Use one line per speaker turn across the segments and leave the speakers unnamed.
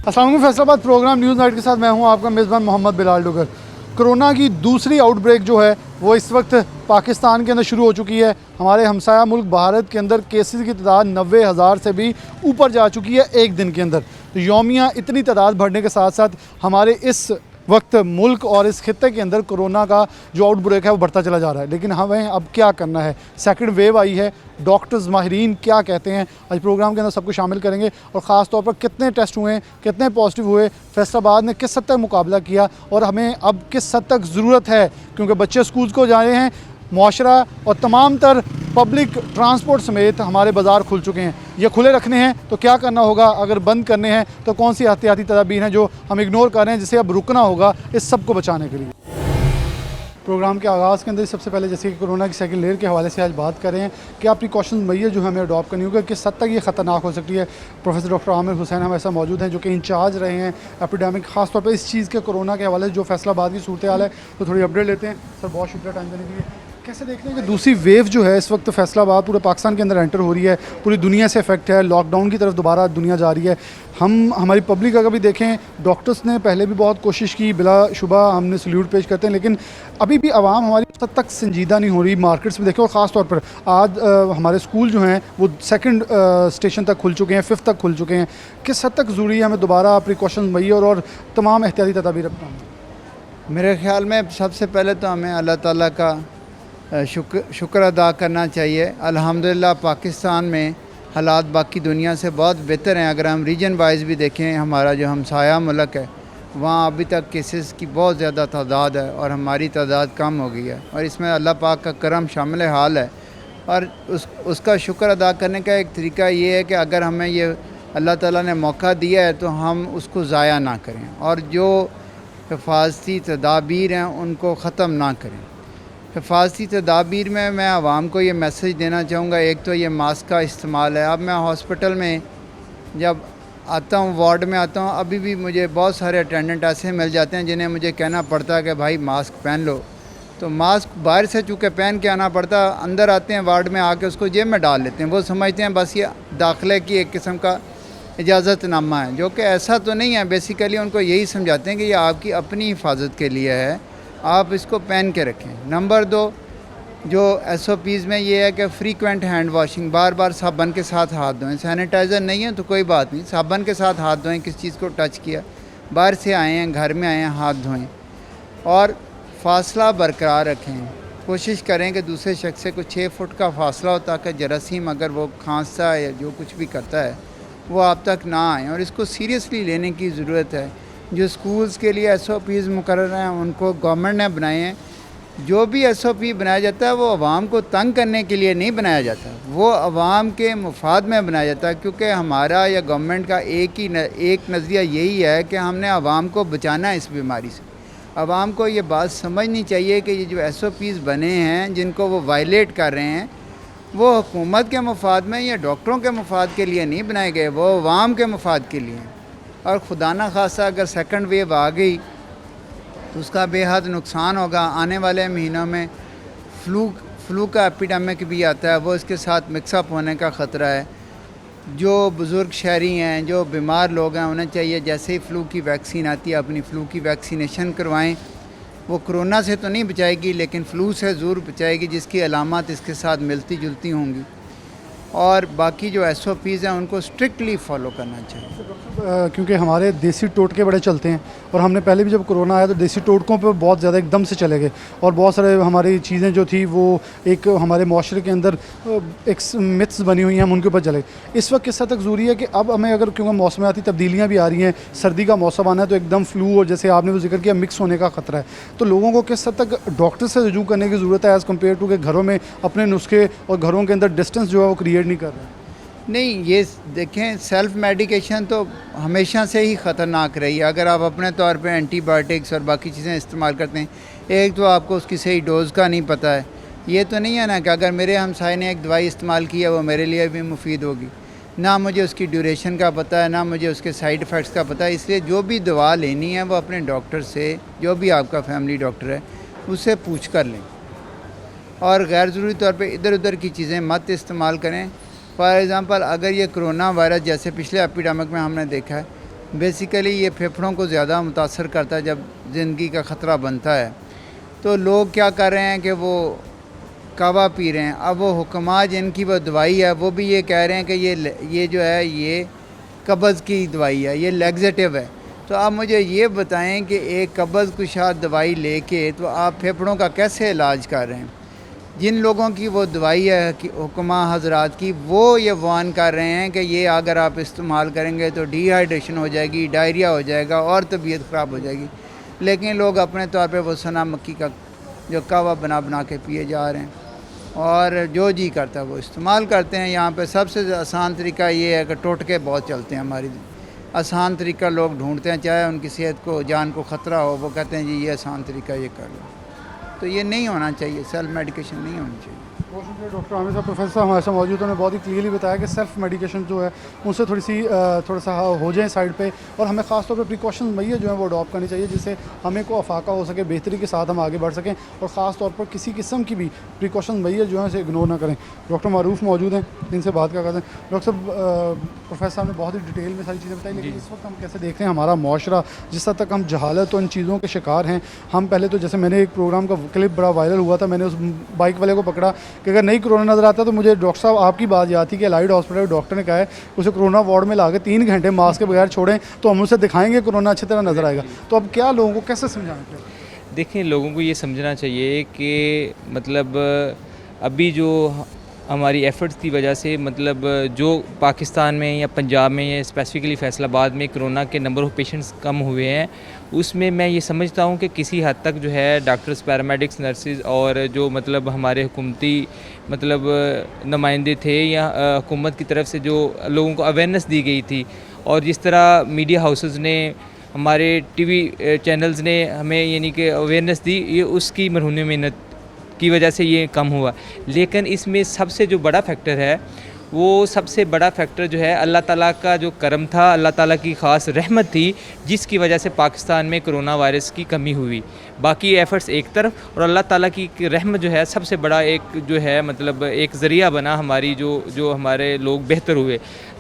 अस्सलाम वालेकुम। Faisalabad programme news night के साथ मैं हूं आपका मेज़बान मोहम्मद बिलाल डुगर। कोरोना की दूसरी आउटब्रेक जो है वो इस वक्त पाकिस्तान के अंदर शुरू हो चुकी है। हमारे हमसाया मुल्क भारत के अंदर केसेस की तादाद 90,000 से भी ऊपर जा चुकी है एक दिन के अंदर। तो यौमिया इतनी तादाद बढ़ने के साथ साथ हमारे इस वक्त मुल्क और इस खित्ते के अंदर कोरोना का जो आउटब्रेक है वो बढ़ता चला जा रहा है। लेकिन हमें अब क्या करना है, सेकंड वेव आई है, डॉक्टर्स माहिरीन क्या कहते हैं, आज प्रोग्राम के अंदर सबको शामिल करेंगे। और ख़ास तौर पर कितने टेस्ट हुए, कितने पॉजिटिव हुए, फैसलाबाद ने किस हद तक मुकाबला किया और हमें अब किस हद तक ज़रूरत है, क्योंकि बच्चे स्कूल को जा रहे हैं, मुआशरा और तमाम तर पब्लिक ट्रांसपोर्ट समेत हमारे बाज़ार खुल चुके हैं। ये खुले रखने हैं तो क्या करना होगा, अगर बंद करने हैं तो कौन सी एहतियाती तदाबीर हैं जो हम इग्नोर कर रहे हैं, जिसे अब रुकना होगा इस सब को बचाने के लिए। प्रोग्राम के आगाज़ के अंदर सबसे पहले जैसे कि कोरोना की सेकंड लेयर के हवाले से आज बात कर रहे हैं, क्या प्रिकॉशंस मैयर जो हमें अडॉप्ट करनी होगी, किस हद तक ये ख़तरनाक हो सकती है। प्रोफेसर डॉक्टर आमिर हुसैन हम ऐसा मौजूद हैं जो कि इंचार्ज रहे हैं एपिडेमिक, ख़ास तौर पर इस चीज़ के कोरोना के हवाले से जो फैसलाबाद की सूरत हाल है, तो थोड़ी अपडेट लेते हैं। सर बहुत शुक्रिया टाइम देने के लिए। कैसे देख रहे हैं कि दूसरी वेव जो है इस वक्त फैसलाबाद पूरे पाकिस्तान के अंदर एंटर हो रही है, पूरी दुनिया से इफेक्ट है, लॉकडाउन की तरफ दोबारा दुनिया जा रही है। हमारी पब्लिक अगर भी देखें, डॉक्टर्स ने पहले भी बहुत कोशिश की, बिलाशुबा हमने सल्यूट पेश करते हैं, लेकिन अभी भी आवाम हमारी उस हद तक संजीदा नहीं हो रही। मार्केट्स में देखें और ख़ास तौर पर आज हमारे स्कूल जो हैं वो सेकंड स्टेशन तक खुल चुके हैं, 5th तक खुल चुके हैं। किस हद तक ज़रूरी है हमें दोबारा प्रिकॉशन मैयर और तमाम एहतियाती तदाबीर अपनाना?
मेरे ख़्याल में सबसे पहले तो हमें अल्लाह ताला का शुक्र अदा करना चाहिए। अल्हम्दुलिल्लाह पाकिस्तान में हालात बाकी दुनिया से बहुत बेहतर हैं। अगर हम रीजन वाइज भी देखें, हमारा जो हमसाया मुल्क है वहाँ अभी तक केसेस की बहुत ज़्यादा तादाद है और हमारी तादाद कम हो गई है, और इसमें अल्लाह पाक का करम शामिल हाल है। और उसका शुक्र अदा करने का एक तरीका ये है कि अगर हमें ये अल्लाह ताला ने मौका दिया है तो हम उसको ज़ाया ना करें और जो हिफाजती तदाबीर हैं उनको ख़त्म ना करें। हिफाजती तदाबीर में मैं आवाम को ये मैसेज देना चाहूँगा, एक तो ये मास्क का इस्तेमाल है। अब मैं हॉस्पिटल में जब आता हूँ, वार्ड में आता हूँ, अभी भी मुझे बहुत सारे अटेंडेंट ऐसे मिल जाते हैं जिन्हें मुझे कहना पड़ता है कि भाई मास्क पहन लो। तो मास्क बाहर से चूँकि पहन के आना पड़ता, अंदर आते हैं वार्ड में आके उसको जेब में डाल लेते हैं। वो समझते हैं बस ये दाखिले की एक किस्म का इजाज़तनामा है, जो कि ऐसा तो नहीं है। बेसिकली उनको यही समझाते हैं कि ये आपकी अपनी हिफाजत के लिए है, आप इसको पहन के रखें। नंबर 2, जो SOPs में ये है कि फ्रीक्वेंट हैंड वाशिंग, बार बार साबन के साथ हाथ धोएं। सैनिटाइज़र नहीं है तो कोई बात नहीं, साबन के साथ हाथ धोएं। किस चीज़ को टच किया, बाहर से आए हैं, घर में आए हैं, हाथ धोएं। और फासला बरकरार रखें, कोशिश करें कि दूसरे शख्स से कुछ 6 फुट का फासला हो, ताकि जरासीम अगर वो खांसता है या जो कुछ भी करता है वो आप तक ना आए। और इसको सीरियसली लेने की ज़रूरत है। जो स्कूल्स के लिए SOPs मुकर्रर हैं उनको गवर्नमेंट ने बनाए हैं। जो भी SOP बनाया जाता है वो आवाम को तंग करने के लिए नहीं बनाया जाता, वो आवाम के मुफाद में बनाया जाता है। क्योंकि हमारा या गवर्नमेंट का एक नज़रिया यही है कि हमने आवाम को बचाना है इस बीमारी से। आवाम को ये बात समझनी चाहिए कि ये जो SOPs बने हैं जिनको वो वायलेट कर रहे हैं, वो हुकूमत के मुफाद में या डॉक्टरों के मुफाद के लिए नहीं बनाए गए, वो आवाम के मुफाद के लिए हैं। और खुदा न खासा अगर सेकंड वेव आ गई तो उसका बेहद नुकसान होगा। आने वाले महीनों में फ्लू का एपिडेमिक भी आता है, वो इसके साथ मिक्सअप होने का ख़तरा है। जो बुज़ुर्ग शहरी हैं, जो बीमार लोग हैं, उन्हें चाहिए जैसे ही फ़्लू की वैक्सीन आती है अपनी फ़्लू की वैक्सीनेशन करवाएं। वो कोरोना से तो नहीं बचाएगी लेकिन फ़्लू से ज़रूर बचाएगी, जिसकी अलामत इसके साथ मिलती जुलती होंगी। और बाकी जो SOPs हैं उनको स्ट्रिक्टली फॉलो करना चाहिए।
क्योंकि हमारे देसी टोटके बड़े चलते हैं और हमने पहले भी जब कोरोना आया तो देसी टोटकों पर बहुत ज़्यादा एकदम से चले गए और बहुत सारे हमारी चीज़ें जो थी वो एक हमारे माशरे के अंदर एक मिथ्स बनी हुई हैं, हम उनके ऊपर चले गए। इस वक्त किस हद तक ज़रूरी है कि अब हमें अगर, क्योंकि मौसमाती तब्दीलियाँ भी आ रही हैं, सर्दी का मौसम आना है तो एकदम फ्लू और जैसे आपने वो जिक्र किया मिक्स होने का ख़तरा है, तो लोगों को किस हद तक डॉक्टर से रुजू करने की ज़रूरत है एज़ कम्पेयर टू के घरों में अपने नुस्खे और घरों के अंदर डिस्टेंस जो है वो क्रिएट नहीं कर रहे हैं?
नहीं, ये देखें, सेल्फ़ मेडिकेशन तो हमेशा से ही ख़तरनाक रही है। अगर आप अपने तौर पे एंटीबायोटिक्स और बाकी चीज़ें इस्तेमाल करते हैं, एक तो आपको उसकी सही डोज़ का नहीं पता है। ये तो नहीं है ना कि अगर मेरे हमसाये ने एक दवाई इस्तेमाल की है वो मेरे लिए भी मुफीद होगी, ना मुझे उसकी ड्यूरेशन का पता है, ना मुझे उसके साइड इफ़ेक्ट्स का पता है। इसलिए जो भी दवा लेनी है वो अपने डॉक्टर से, जो भी आपका फैमिली डॉक्टर है, उससे पूछ कर लें। और गैर ज़रूरी तौर पे इधर उधर की चीज़ें मत इस्तेमाल करें। फॉर एग्ज़ाम्पल, अगर ये कोरोना वायरस जैसे पिछले एपिडेमिक में हमने देखा है, बेसिकली ये फेफड़ों को ज़्यादा मुतासर करता है जब ज़िंदगी का ख़तरा बनता है। तो लोग क्या कर रहे हैं कि वो कावा पी रहे हैं। अब वो हुक्मा जिनकी वो दवाई है वो भी ये कह रहे हैं कि ये जो है ये कब्ज़ की दवाई है, ये लैक्सेटिव है। तो आप मुझे ये बताएं कि एक कब्ज़ कुशा दवाई लेके तो आप फेफड़ों का कैसे इलाज कर रहे हैं। जिन लोगों की वो दवाई है कि हुक्मा हजरात की, वो ये वार्न कर रहे हैं कि ये अगर आप इस्तेमाल करेंगे तो डिहाइड्रेशन हो जाएगी, डायरिया हो जाएगा और तबीयत ख़राब हो जाएगी। लेकिन लोग अपने तौर पे वो सना मक्की का जो कहवा बना बना के पिए जा रहे हैं और जो जी करता है वो इस्तेमाल करते हैं। यहाँ पे सबसे आसान तरीका ये है कि टोटके बहुत चलते हैं हमारी, आसान तरीका लोग ढूंढते हैं, चाहे उनकी सेहत को जान को ख़तरा हो, वो कहते हैं जी ये आसान तरीका ये कर लो। तो ये नहीं होना चाहिए, सेल्फ मेडिकेशन नहीं होनी चाहिए।
बहुत शुक्रिया डॉक्टर आमिर साहब। प्रोफेसर हमारे साथ मौजूद, उन्होंने बहुत ही क्लियरली बताया कि सेल्फ मेडिकेशन जो है उनसे थोड़ा सा हो जाए साइड पे, और हमें ख़ास तौर पे प्रिकॉशन मैया जो है वो अडॉप्ट करनी चाहिए जिससे हमें को अफाका हो सके, बेहतरी के साथ हम आगे बढ़ सकें और ख़ास तौर पर किसी किस्म की भी प्रिकॉशन मैया जो है उसे इग्नोर ना करें। डॉक्टर मारूफ मौजूद हैं, इनसे बात क्या करते हैं। डॉक्टर साहब, प्रोफेसर साहब ने बहुत ही डिटेल में सारी चीज़ें बताई, लेकिन इस वक्त हम कैसे देख रहे हैं हमारा माशरा जिस हद तक हम जहालत और इन चीज़ों के शिकार हैं। हम पहले तो जैसे मैंने एक प्रोग्राम का क्लिप बड़ा वायरल हुआ था, मैंने उस बाइक वाले को पकड़ा कि अगर नहीं कोरोना नज़र आता तो मुझे डॉक्टर साहब आपकी बात याद थी कि एलाइड हॉस्पिटल डॉक्टर ने कहा है उसे कोरोना वार्ड में लाके 3 घंटे मास्क के बगैर छोड़ें तो हम उसे दिखाएंगे कोरोना अच्छी तरह नज़र आएगा। तो अब क्या लोगों को कैसे समझाएं?
देखिए, लोगों को ये समझना चाहिए कि मतलब अभी जो हमारी एफ़र्ट्स की वजह से मतलब जो पाकिस्तान में या पंजाब में या स्पेसिफ़िकली फ़ैसलाबाद में कोरोना के नंबर ऑफ़ पेशेंट्स कम हुए हैं, उसमें मैं ये समझता हूँ कि किसी हद तक जो है डॉक्टर्स, पैरामेडिक्स, नर्सेज और जो मतलब हमारे हुकूमती मतलब नुमाइंदे थे या हुकूमत की तरफ से जो लोगों को अवेयरनेस दी गई थी, और जिस तरह मीडिया हाउसेस ने, हमारे टीवी चैनल्स ने हमें यानी कि अवेयरनेस दी, ये उसकी मरहून मेहनत की वजह से ये कम हुआ। लेकिन इसमें सबसे जो बड़ा फैक्टर है, वो सबसे बड़ा फैक्टर जो है अल्लाह ताला का जो करम था, अल्लाह ताला की ख़ास रहमत थी जिसकी वजह से पाकिस्तान में कोरोना वायरस की कमी हुई। बाकी एफ़र्ट्स एक तरफ और अल्लाह ताला की रहमत जो है सबसे बड़ा एक जो है मतलब एक ज़रिया बना हमारी जो हमारे लोग बेहतर हुए।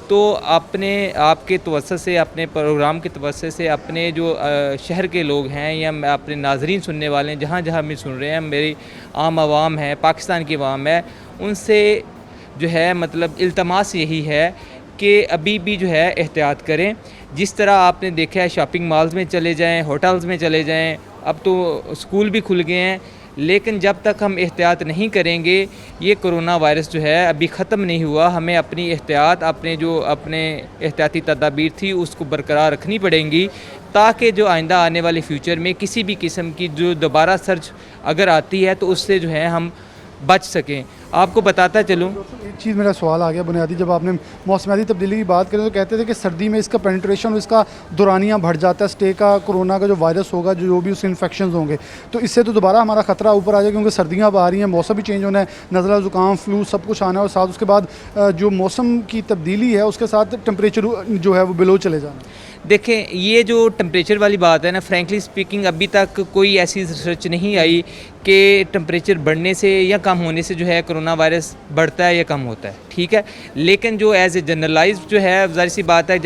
तो अपने आपके तवज्जो से, अपने प्रोग्राम के तवज्जो से, अपने जो शहर के लोग हैं या अपने नाज़रीन सुनने वाले हैं, जहाँ जहाँ भी सुन रहे हैं, मेरी आम आवाम है, पाकिस्तान की आवाम है, उनसे जो है मतलब इल्तमास यही है कि अभी भी जो है एहतियात करें। जिस तरह आपने देखा है शॉपिंग मॉल्स में चले जाएं, होटल्स में चले जाएं, अब तो स्कूल भी खुल गए हैं, लेकिन जब तक हम एहतियात नहीं करेंगे ये कोरोना वायरस जो है अभी ख़त्म नहीं हुआ। हमें अपनी एहतियात, अपने एहतियाती तदाबीर थी उसको बरकरार रखनी पड़ेंगी ताकि जो आइंदा आने वाले फ्यूचर में किसी भी किस्म की जो दोबारा सर्च अगर आती है तो उससे जो है हम बच सकें। आपको बताता चलूँ,
एक चीज़ मेरा सवाल आ गया बुनियादी, जब आपने मौसमियाती तब्दीली की बात करें तो कहते थे कि सर्दी में इसका पेनिट्रेशन, इसका दौरानिया बढ़ जाता है, स्टे का कोरोना का जो वायरस होगा, जो भी उसके इन्फेक्शन होंगे, तो इससे तो दोबारा हमारा ख़तरा ऊपर आ जाएगा क्योंकि सर्दियाँ अब आ रही हैं, मौसम भी चेंज होना है, नज़ला ज़ुकाम, फ्लू सब कुछ आना है, और साथ उसके बाद जो मौसम की तब्दीली है उसके साथ टेम्परेचर जो है वो बिलो चले जाना।
देखें, ये जो टेम्परेचर वाली बात है ना, फ्रैंकली स्पीकिंग अभी तक कोई ऐसी रिसर्च नहीं आई कि टेम्परेचर बढ़ने से या कम होने से जो है कोरोना वायरस बढ़ता है या कम होता है, ठीक है। लेकिन जो एज ए जनरलाइज जो है ज़ाहिर सी बात है,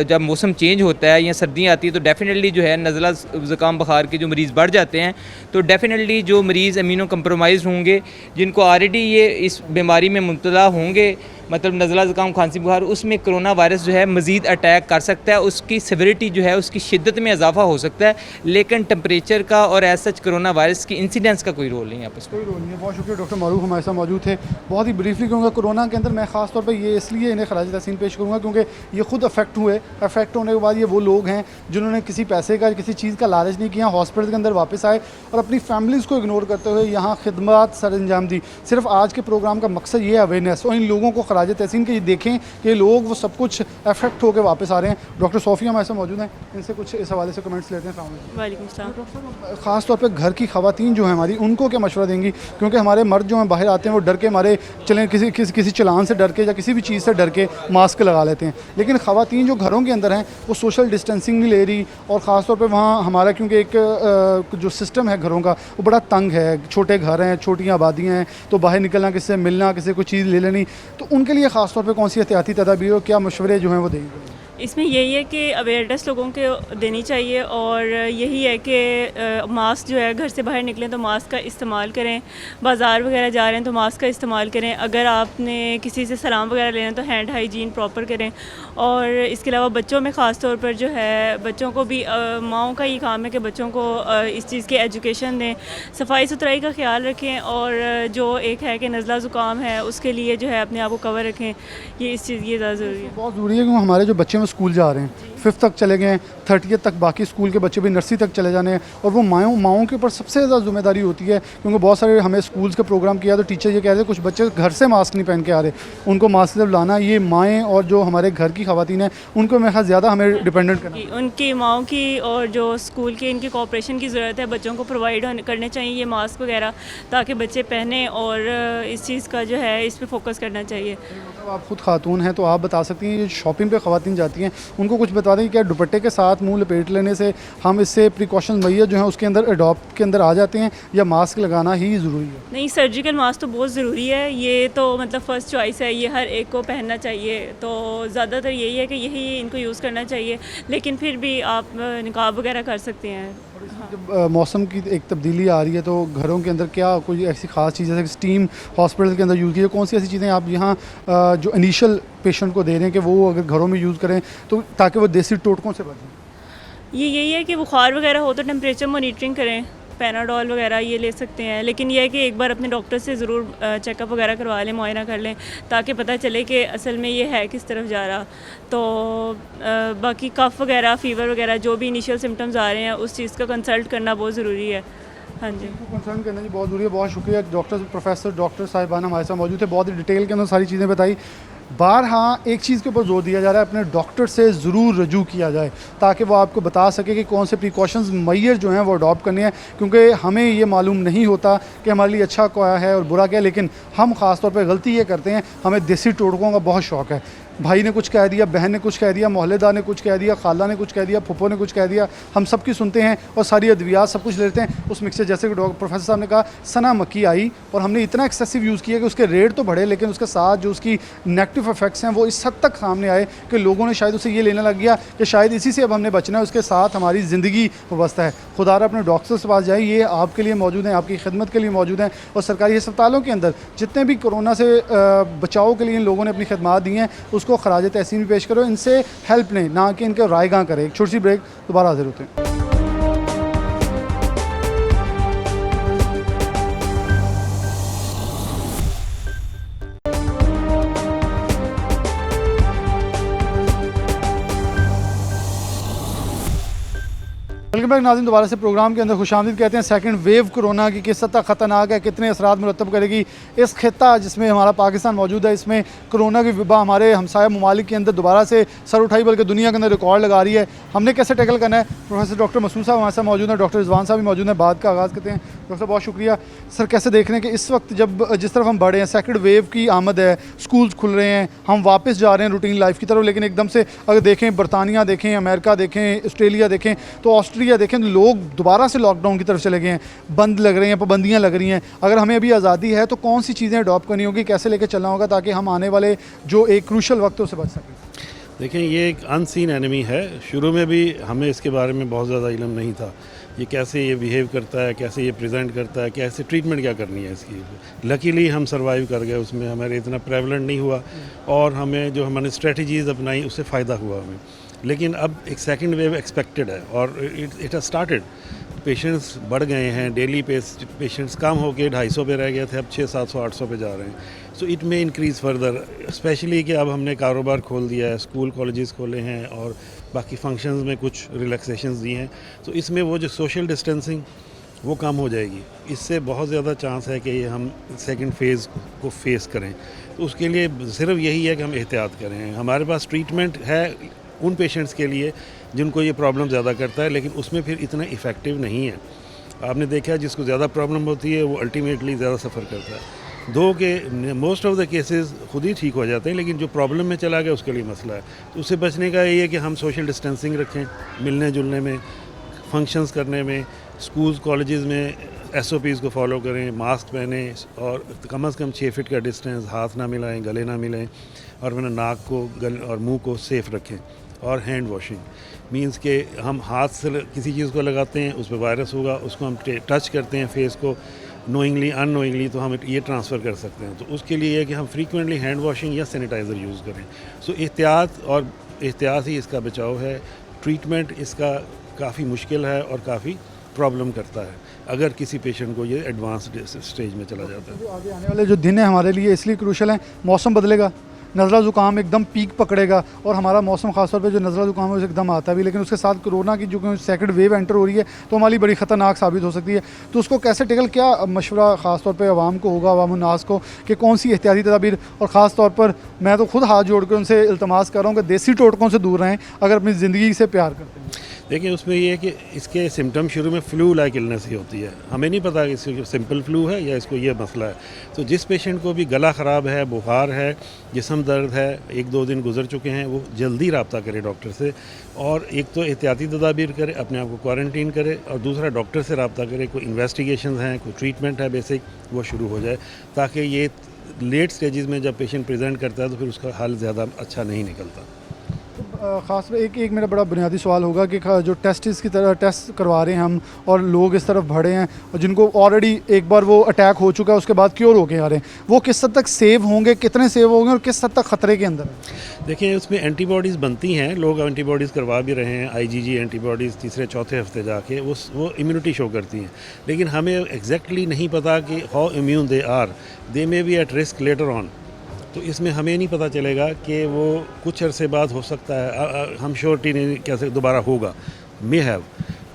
जब मौसम चेंज होता है या सर्दियाँ आती है तो डेफिनेटली जो है नज़ला ज़ुकाम बुखार के जो मरीज़ बढ़ जाते हैं, तो डेफिनेटली जो मरीज़ इम्यूनो कंप्रोमाइज़ होंगे, जिनको ऑलरेडी ये इस बीमारी में मुब्तला होंगे, मतलब नज़ला ज़ुकाम, खांसी, बुखार, उसमें कोरोना वायरस जो है मज़ीद अटैक कर सकता है, उसकी सिविरिटी जो है उसकी शिद्दत में इजाफा हो सकता है। लेकिन टेम्परेचर का और एज सच कोरोना वायरस की इंसिडेंस का कोई रोल नहीं है आपस में।
कोई रोल नहीं है। बहुत शुक्रिया डॉक्टर मारूफ हमारे साथ मौजूद थे। बहुत ही ब्रीफली कहूँगा, कोरोना के अंदर मैं ख़ास तौर पर ये इसलिए इन्हें खराज तहसीन पेश करूँगा क्योंकि ये खुद अफेक्ट हुए। अफेक्ट होने के बाद ये वो लोग हैं जिन्होंने किसी पैसे का, किसी चीज़ का लालच नहीं किया, हॉस्पिटल के अंदर वापस आए और अपनी फैमिलीज़ को इग्नोर करते हुए यहाँ खिदमत सर अंजाम दी। सिर्फ आज के प्रोग्राम का मकसद ये है अवेयरनेस, और इन लोगों को खराज तहसीन के ये देखें कि लोग वो सब कुछ अफेक्ट होकर वापस आ रहे हैं। डॉक्टर सोफिया हमारे साथ मौजूद हैं, इनसे कुछ इस हवाले से कमेंट्स लेते हैं।
वालेकुम सलाम।
ख़ास तौर पे घर की ख़वातीन जो हैं हमारी, उनको क्या मशवरा देंगी? क्योंकि हमारे मर्द जो हैं बाहर आते हैं वो डर के हमारे चलें किसी चलान से डर के या किसी भी चीज़ से डर के मास्क लगा लेते हैं, लेकिन ख़वातीन जो घरों के अंदर हैं वो सोशल डिस्टेंसिंग नहीं ले रही, और ख़ास तौर पे वहाँ हमारा क्योंकि एक जो सिस्टम है घरों का वो बड़ा तंग है, छोटे घर हैं, छोटी आबादियाँ हैं, तो बाहर निकलना, किसी से मिलना, किसी को चीज़ ले लेनी, तो उनके लिए ख़ास तौर पर कौन सी एहतियाती तदाबीर और क्या मशवरे जो हैं वो देंगे?
इसमें यही है कि अवेयरनेस लोगों को देनी चाहिए और यही है कि मास्क जो है घर से बाहर निकलें तो मास्क का इस्तेमाल करें, बाज़ार वगैरह जा रहे हैं तो मास्क का इस्तेमाल करें, अगर आपने किसी से सलाम वगैरह लेना तो हैंड हाइजीन प्रॉपर करें। और इसके अलावा बच्चों में ख़ास तौर पर जो है बच्चों को भी माओं का ये काम है कि बच्चों को इस चीज़ की एजुकेशन दें, सफाई सुथराई का ख्याल रखें और जो एक है कि नज़ला ज़ुकाम है उसके लिए जो है अपने आप को कवर रखें। ये इस चीज़ ये ज़्यादा ज़रूरी है।
बहुत ज़रूरी है कि हमारे जो बच्चे में स्कूल जा रहे हैं 5th तक चले गए हैं, 30th तक बाकी स्कूल के बच्चे भी नर्सरी तक चले जाने हैं और वो माओं के ऊपर सबसे ज़्यादा जिम्मेदारी होती है, क्योंकि बहुत सारे हमें स्कूल्स का प्रोग्राम किया तो टीचर ये कह रहे थे कुछ बच्चे घर से मास्क नहीं पहन के आ रहे, उनको मास्क जब लाना, ये माएँ और जो हमारे घर की ख़वातीन हैं उनको मेरे ख्याल ज़्यादा हमें डिपेंडेंट करना है।
उनकी माओं की और जो स्कूल की इनकी कोऑपरेशन की ज़रूरत है, बच्चों को प्रोवाइड करने चाहिए ये मास्क वगैरह ताकि बच्चे पहने और इस चीज़ का जो है इस पर फोकस करना चाहिए।
मतलब आप खुद खातून हैं तो आप बता सकती हैं, ये शॉपिंग पे ख़वातीन जाती हैं उनको कुछ बता दें कि क्या दुपट्टे के साथ मुंह लपेट लेने से हम इससे प्रिकॉशन मैया जो है उसके अंदर अडॉप्ट के अंदर आ जाते हैं या मास्क लगाना ही ज़रूरी है?
नहीं, सर्जिकल मास्क तो बहुत ज़रूरी है, ये तो मतलब फ़र्स्ट चॉइस है, ये हर एक को पहनना चाहिए। तो ज़्यादातर यही है कि यही इनको यूज़ करना चाहिए, लेकिन फिर भी आप निकाब वगैरह कर सकते हैं।
जब मौसम की एक तब्दीली आ रही है तो घरों के अंदर क्या कोई ऐसी ख़ास चीज़ जैसे स्टीम हॉस्पिटल के अंदर यूज़ की, कौन सी ऐसी चीज़ें आप यहाँ जो इनिशियल पेशेंट को दे रहे हैं कि वो अगर घरों में यूज़ करें तो ताकि वो देसी टोटकों से बचें?
ये यही है कि बुखार वगैरह हो तो टेम्परेचर मॉनिटरिंग करें, पैनाडोल वगैरह ये ले सकते हैं, लेकिन यह है कि एक बार अपने डॉक्टर से ज़रूर चेकअप वगैरह करवा लें, मुआयना कर लें ताकि पता चले कि असल में ये है किस तरफ जा रहा। तो बाकी कफ़ वगैरह, फ़ीवर वगैरह जो भी इनिशियल सिम्टम्स आ रहे हैं उस चीज़ का कंसल्ट करना बहुत ज़रूरी है। हाँ जी,
कंसर्न करना जी बहुत ज़रूरी है। बहुत शुक्रिया डॉक्टर साहिबान हमारे साथ मौजूद थे, बहुत ही डिटेल के अंदर सारी चीज़ें बताई। हाँ, एक चीज़ के ऊपर जोर दिया जा रहा है, अपने डॉक्टर से ज़रूर रजू किया जाए ताकि वो आपको बता सके कि कौन से प्रिकॉशंस मैयर जो हैं वो अडॉप्ट करने हैं, क्योंकि हमें ये मालूम नहीं होता कि हमारे लिए अच्छा क्या है और बुरा क्या है, लेकिन हम ख़ास तौर पे गलती ये करते हैं, हमें देसी टोटकों का बहुत शौक़ है। भाई ने कुछ कह दिया, बहन ने कुछ कह दिया, मोहल्लेदार ने कुछ कह दिया, खाला ने कुछ कह दिया, फुप्पो ने कुछ कह दिया, हम सब की सुनते हैं और सारी अद्वियात सब कुछ लेते हैं उस मिक्सचर। जैसे कि प्रोफेसर साहब ने कहा, सना मक्खी आई और हमने इतना एक्सेसिव यूज़ किया कि उसके रेट तो बढ़े, लेकिन उसके साथ जो उसकी नेगेटिव इफेक्ट्स हैं वो इस हद तक सामने आए कि लोगों ने शायद उसे ये लेने लग गया कि शायद इसी से अब हमने बचना है, उसके साथ हमारी ज़िंदगी वाबस्ता है। खुदारा अपने डॉक्टर्स के पास जाए, ये आपके लिए मौजूद हैं, आपकी खिदमत के लिए मौजूद हैं और सरकारी अस्पतालों के अंदर जितने भी कोरोना से बचाव के लिए इन लोगों ने अपनी खिदमत दी हैं उसको खराज तहसीन पेश करो, इनसे हेल्प लें, ना कि इनके रायगां करें। एक छोटी सी ब्रेक, दोबारा हाजिर होते हैं। वेलकम बैक नाज़रीन, दोबारा से प्रोग्राम के अंदर खुशामदीद कहते हैं। सेकंड वेव कोरोना की किस हद तक ख़तरनाक है, कितने असरात मुरतब करेगी इस खित्ता जिसमें हमारा पाकिस्तान मौजूद है, इसमें कोरोना की वबा हमारे हमसाया ममालिक के अंदर दोबारा से सर उठाई बल्कि दुनिया के अंदर रिकॉर्ड लगा रही है। हमने कैसे टैकल करना है, प्रोफेसर डॉक्टर मसूद साहब हमारे साथ मौजूद हैं, डॉक्टर रिजवान साहब भी मौजूद हैं। बात का आगाज़ करते हैं। डॉक्टर साहब बहुत शुक्रिया। सर, कैसे देख रहे हैं कि इस वक्त जब जिस तरफ हम बढ़े हैं, सेकंड वेव की आमद है, स्कूल्स खुल रहे हैं, हम वापस जा रहे हैं रूटीन लाइफ की तरफ, लेकिन एकदम से अगर देखें बरतानिया देखें, अमेरिका देखें, ऑस्ट्रेलिया देखें, तो ऑस्ट्रेलिया देखें तो लोग दोबारा से लॉकडाउन की तरफ चले गए हैं, बंद लग रहे हैं, पाबंदियां लग रही हैं। अगर हमें अभी आज़ादी है तो कौन सी चीज़ें अडॉप्ट करनी होगी, कैसे लेकर चलना होगा ताकि हम आने वाले जो एक क्रूशल वक्त है उससे बच सकें?
देखें, ये एक अनसीन एनिमी है। शुरू में भी हमें इसके बारे में बहुत ज़्यादा इल्म नहीं था, ये कैसे ये बिहेव करता है, कैसे ये प्रेजेंट करता है, कैसे ट्रीटमेंट क्या करनी है इसकी। लकीली हम सर्वाइव कर गए, उसमें हमारे इतना प्रेवलेंट नहीं हुआ और हमें जो हमने स्ट्रेटजीज़ अपनाई उससे फ़ायदा हुआ हमें। लेकिन अब एक सेकंड वेव एक्सपेक्टेड है और इट हैज़ स्टार्टेड। पेशेंट्स बढ़ गए हैं, डेली पेशेंट्स कम होकर 250 पे रह गए थे, अब 600-700-800 पे जा रहे हैं। सो इट में इंक्रीज़ फर्दर, स्पेशली कि अब हमने कारोबार खोल दिया है, स्कूल कॉलेजेस खोले हैं और बाकी फंक्शंस में कुछ रिलैक्सेशंस दी हैं, तो इसमें वो जो सोशल डिस्टेंसिंग वो कम हो जाएगी। इससे बहुत ज़्यादा चांस है कि हम सेकंड फेज़ को फेस करें। तो उसके लिए सिर्फ यही है कि हम एहतियात करें। हमारे पास ट्रीटमेंट है उन पेशेंट्स के लिए जिनको ये प्रॉब्लम ज़्यादा करता है, लेकिन उसमें फिर इतना इफ़ेक्टिव नहीं है। आपने देखा है जिसको ज़्यादा प्रॉब्लम होती है वो अल्टीमेटली ज़्यादा सफ़र करता है। दो के मोस्ट ऑफ द केसेस खुद ही ठीक हो जाते हैं, लेकिन जो प्रॉब्लम में चला गया उसके लिए मसला है। तो उससे बचने का ये है कि हम सोशल डिस्टेंसिंग रखें, मिलने जुलने में, फंक्शंस करने में, स्कूल्स कॉलेजेस में SOPs को फॉलो करें, मास्क पहने और कम से कम 6 फीट का डिस्टेंस, हाथ ना मिलाएं, गले ना मिलें और मैंने नाक को और मुंह को सेफ़ रखें। और हैंड वॉशिंग मींस के हम हाथ से किसी चीज़ को लगाते हैं उस पर वायरस होगा, उसको हम टच करते हैं फेस को नोइंगली अननोइंगली तो हम ये ट्रांसफ़र कर सकते हैं। तो उसके लिए है कि हम फ्रीक्वेंटली हैंड वॉशिंग या सैनिटाइज़र यूज़ करें। सो एहतियात ही इसका बचाव है। ट्रीटमेंट इसका काफ़ी मुश्किल है और काफ़ी प्रॉब्लम करता है अगर किसी पेशेंट को ये एडवांस स्टेज में चला जाता है।
जो आगे आने वाले जो दिन है हमारे लिए इसलिए क्रूशल हैं, मौसम बदलेगा, नज़ला ज़ुकाम एकदम पीक पकड़ेगा और हमारा मौसम ख़ासतौर पे जो नज़ला ज़ुकाम है वो एकदम आता है भी, लेकिन उसके साथ कोरोना की जो सेकंड वेव एंटर हो रही है तो हमारी बड़ी ख़तरनाक साबित हो सकती है। तो उसको कैसे टेकल, क्या मशवरा ख़ासतौर पे अवाम को होगा, अवामुन्नास को, कि कौन सी एहतियाती तदाबीर, और ख़ास तौर पर मैं तो खुद हाथ जोड़ कर उनसे इल्तमास कर रहा हूँ कि देसी टोटकों से दूर रहें अगर अपनी ज़िंदगी से प्यार करते हैं।
देखिए उसमें ये है कि इसके सिम्टम शुरू में फ्लू लाइक इलनेस ही होती है, हमें नहीं पता कि इसको सिंपल फ्लू है या इसको ये मसला है। तो जिस पेशेंट को भी गला ख़राब है, बुखार है, जिस्म दर्द है, 1-2 दिन गुजर चुके हैं, वो जल्दी रब्ता करे डॉक्टर से, और एक तो एहतियाती तदाबीर करे, अपने आप को क्वारंटीन करे, और दूसरा डॉक्टर से रब्ता करे। कोई इन्वेस्टिगेशन हैं, कोई ट्रीटमेंट है बेसिक, वो शुरू हो जाए, ताकि ये लेट स्टेजेस में जब पेशेंट प्रेजेंट करता है तो फिर उसका हाल ज़्यादा अच्छा नहीं निकलता।
ख़ास में एक मेरा बड़ा बुनियादी सवाल होगा कि जो टेस्ट करवा रहे हैं हम, और लोग इस तरफ बढ़े हैं और जिनको ऑलरेडी एक बार वो अटैक हो चुका है उसके बाद क्योर होके आ रहे हैं, वो किस हद तक सेव होंगे, कितने सेव होंगे और किस हद तक ख़तरे के अंदर है?
देखिए उसमें एंटीबॉडीज़ बनती हैं, लोग एंटीबॉडीज़ करवा भी रहे हैं, IgG एंटीबॉडीज़ तीसरे-चौथे हफ्ते जाके वो इम्यूनिटी शो करती हैं, लेकिन हमें एग्जैक्टली नहीं पता कि how immune they may be at risk later on. तो इसमें हमें नहीं पता चलेगा कि वो कुछ अरसे बाद हो सकता है, हम श्योरिटी नहीं कैसे दोबारा होगा, मे हैव,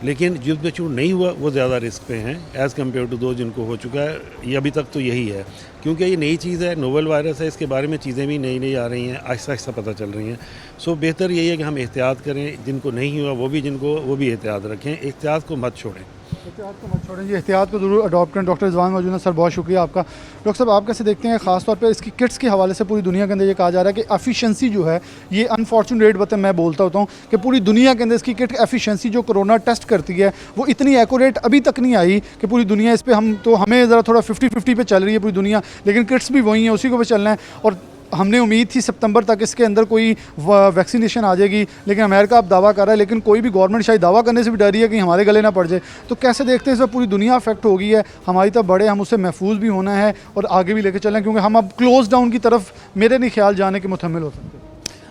लेकिन जिन बच्चों नहीं हुआ वो ज़्यादा रिस्क पे हैं एज़ कम्पेयर टू दो जिनको हो चुका है। ये अभी तक तो यही है, क्योंकि ये नई चीज़ है, नोवेल वायरस है, इसके बारे में चीज़ें भी नई आ रही हैं, आहिस्ता आहिस्ता पता चल रही हैं। सो बेहतर यही है कि हम एहतियात करें, जिनको नहीं हुआ वो भी एहतियात रखें, एहतियात को मत छोड़ें।
एहतियात को मत छोड़ें जी, एहतियात को ज़रूर अडॉप्ट करें। डॉक्टर रिजवान मौजूद हैं, सर बहुत शुक्रिया आपका। डॉक्टर साहब आप कैसे देखते हैं, ख़ास तौर पे इसकी किट्स के हवाले से पूरी दुनिया के अंदर ये कहा जा रहा है कि एफिशिएंसी जो है, ये अनफॉर्चुनेट बात है, मैं बोलता होता हूँ कि पूरी दुनिया के अंदर इसकी किट एफिशिएंसी जो कोरोना टेस्ट करती है वो इतनी एक्यूरेट अभी तक नहीं आई कि पूरी दुनिया इस पर हमें ज़रा थोड़ा 50-50 पे चल रही है पूरी दुनिया, लेकिन किट्स भी वही हैं, उसी को पे चलना है। और हमने उम्मीद थी सितंबर तक इसके अंदर कोई वैक्सीनेशन आ जाएगी, लेकिन अमेरिका अब दावा कर रहा है, लेकिन कोई भी गवर्नमेंट शायद दावा करने से भी डर रही है कि हमारे गले ना पड़ जाए। तो कैसे देखते हैं, इसमें पूरी दुनिया अफेक्ट हो गई है, हमारी तरफ बड़े, हम उससे महफूज भी होना है और आगे भी लेके चलें, क्योंकि हम अब क्लोज डाउन की तरफ मेरे नहीं ख्याल जाने के मुतहम्मिल हो सकते हैं।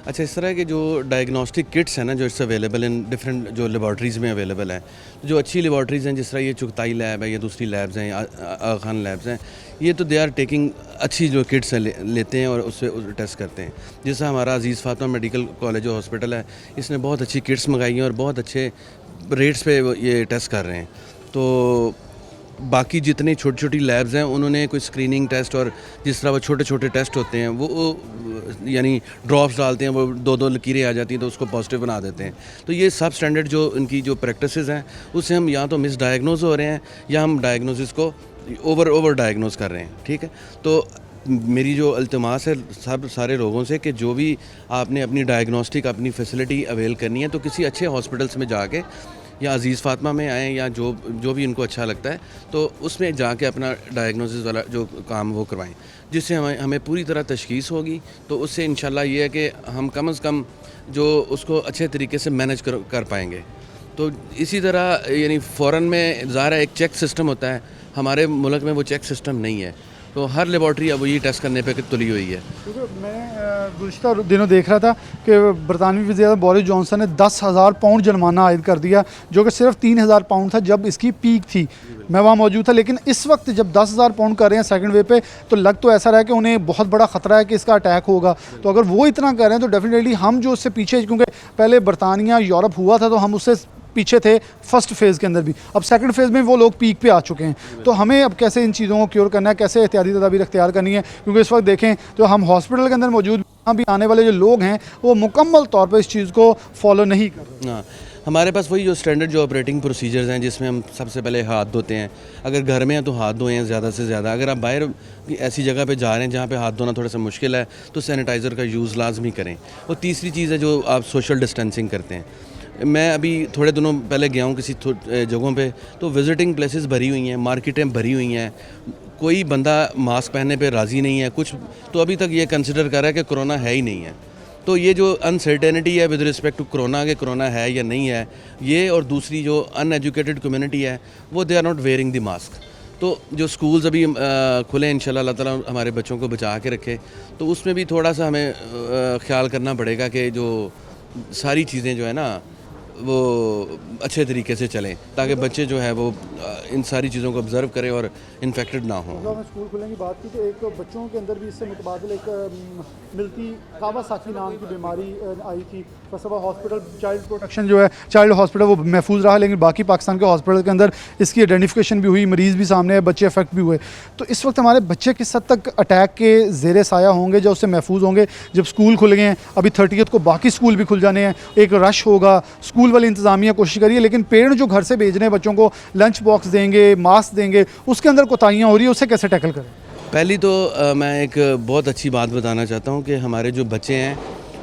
अच्छा, इस तरह के जो डायग्नोस्टिक किट्स हैं ना, जो इट्स अवेलेबल इन डिफरेंट जो लेबॉर्ट्रीज़ में अवेलेबल हैं, जो अच्छी लेबॉर्ट्रीज़ हैं, जिस तरह ये चुगताई लैब है या दूसरी लैब्स हैं, आगा खान लैब्स हैं, ये तो दे आर टेकिंग अच्छी जो किट्स हैं लेते हैं और उससे टेस्ट करते हैं। जैसा हमारा अजीज़ फातिमा मेडिकल कॉलेज जो हॉस्पिटल है, इसने बहुत अच्छी किट्स मंगाई हैं और बहुत अच्छे रेट्स पे ये टेस्ट कर रहे हैं। तो बाकी जितनी छोटी छोटी लैब्स हैं उन्होंने कोई स्क्रीनिंग टेस्ट और जिस तरह वो छोटे छोटे टेस्ट होते हैं वो यानी ड्रॉप्स डालते हैं, वो 2-2 लकीरें आ जाती हैं तो उसको पॉजिटिव बना देते हैं। तो ये सब स्टैंडर्ड जो इनकी जो प्रैक्टिसेस हैं उससे हम या तो मिस डायग्नोज हो रहे हैं या हम डायग्नोसिस को ओवर डायग्नोज कर रहे हैं। ठीक है, तो मेरी जो अल्तमास है सारे लोगों से कि जो भी आपने अपनी डायग्नोस्टिक अपनी फैसिलिटी अवेल करनी है तो किसी अच्छे हॉस्पिटल्स में जाके या अजीज़ फातिमा में आएँ या जो भी उनको अच्छा लगता है तो उसमें जाके अपना डायग्नोसिस वाला जो काम वो करवाएं, जिससे हमें पूरी तरह तशख़ीस होगी। तो उससे इंशाल्लाह ये है कि हम कम से कम जो उसको अच्छे तरीके से मैनेज कर पाएंगे। तो इसी तरह यानी फ़ौरन में ज़ाहिर एक चेक सिस्टम होता है, हमारे मुल्क में वो चेक सिस्टम नहीं है, तो हर लेबॉर्ट्री अब ये टेस्ट करने पे तुली हुई है।
क्योंकि मैं गुज़श्ता दिनों देख रहा था कि बरतानवी वज़ीर बोरिस जॉनसन ने 10,000 पाउंड जुर्माना आयद कर दिया, जो कि सिर्फ 3,000 पाउंड था जब इसकी पीक थी, मैं वहाँ मौजूद था। लेकिन इस वक्त जब 10,000 पाउंड कर रहे हैं सेकंड वेव पे, तो लग तो ऐसा रहा है कि उन्हें बहुत बड़ा ख़तरा है कि इसका अटैक होगा। तो अगर वो इतना कर रहे हैं तो डेफिनेटली हम जो उससे पीछे, क्योंकि पहले बरतानिया यूरोप हुआ था तो हम उससे पीछे थे फर्स्ट फेज़ के अंदर भी, अब सेकंड फेज़ में वो लोग पीक पे आ चुके हैं। तो हमें अब कैसे इन चीज़ों को क्योर करना है, कैसे एहतियाती तदाबीर अख्तियार करनी है, क्योंकि इस वक्त देखें तो हम हॉस्पिटल के अंदर मौजूद, यहाँ भी आने वाले जो लोग हैं वो मुकम्मल तौर पर इस चीज़ को फॉलो नहीं कर रहे।
हाँ, हमारे पास वही जो स्टैंडर्ड जो ऑपरेटिंग प्रोसीजर्स हैं जिसमें हम सबसे पहले हाथ धोते हैं, अगर घर में हैं तो हाथ धोएं ज़्यादा से ज़्यादा, अगर आप बाहर ऐसी जगह पे जा रहे हैं जहाँ पे हाथ धोना थोड़ा सा मुश्किल है तो सैनिटाइज़र का यूज़ लाजमी करें। और तीसरी चीज़ है जो आप सोशल डिस्टेंसिंग करते हैं। मैं अभी थोड़े दिनों पहले गया हूँ किसी जगहों पे, तो विज़िटिंग प्लेसेस भरी हुई हैं, मार्केटें भरी हुई हैं, कोई बंदा मास्क पहनने पे राज़ी नहीं है, कुछ तो अभी तक ये कंसिडर कर रहा है कि कोरोना है ही नहीं है। तो ये जो अनसर्टेनिटी है विद रिस्पेक्ट टू कोरोना के कोरोना है या नहीं है, ये और दूसरी जो अनएजुकेटेड कम्युनिटी है वो they are not wearing the mask. तो जो स्कूल्स अभी खुले इंशाल्लाह अल्लाह ताला हमारे बच्चों को बचा के रखे, तो उसमें भी थोड़ा सा हमें ख्याल करना पड़ेगा कि जो सारी चीज़ें जो है ना वो अच्छे तरीके से चलें, ताकि बच्चे जो है वो इन सारी चीज़ों को ऑब्ज़र्व करें और इन्फेक्टेड ना हों।
अगर मैं स्कूल खुलने की बात की तो एक बच्चों के अंदर भी इससे मुतबादिल एक मिलती कावासाकी नाम की बीमारी आई थी। फसवा हॉस्पिटल चाइल्ड प्रोटेक्शन जो है चाइल्ड हॉस्पिटल वो महफूज रहा, लेकिन बाकी पाकिस्तान के हॉस्पिटल के अंदर इसकी आइडेंटिफिकेशन भी हुई, मरीज़ भी सामने आए, बच्चे अफेक्ट भी हुए। तो इस वक्त हमारे बच्चे किस हद तक अटैक के ज़ेर साया होंगे, जो उससे महफूज होंगे? जब स्कूल खुल गए हैं, अभी 30th को बाकी स्कूल भी खुल जाने हैं, एक रश होगा, स्कूल वाली इंतज़ामिया कोशिश करिए, लेकिन पेरेंट्स जो घर से भेज रहे हैं बच्चों को, लंच बॉक्स देंगे, मास्क देंगे, उसके अंदर कोताहियाँ हो रही है, उसे कैसे टैकल करें?
पहली तो मैं एक बहुत अच्छी बात बताना चाहता हूँ कि हमारे जो बच्चे हैं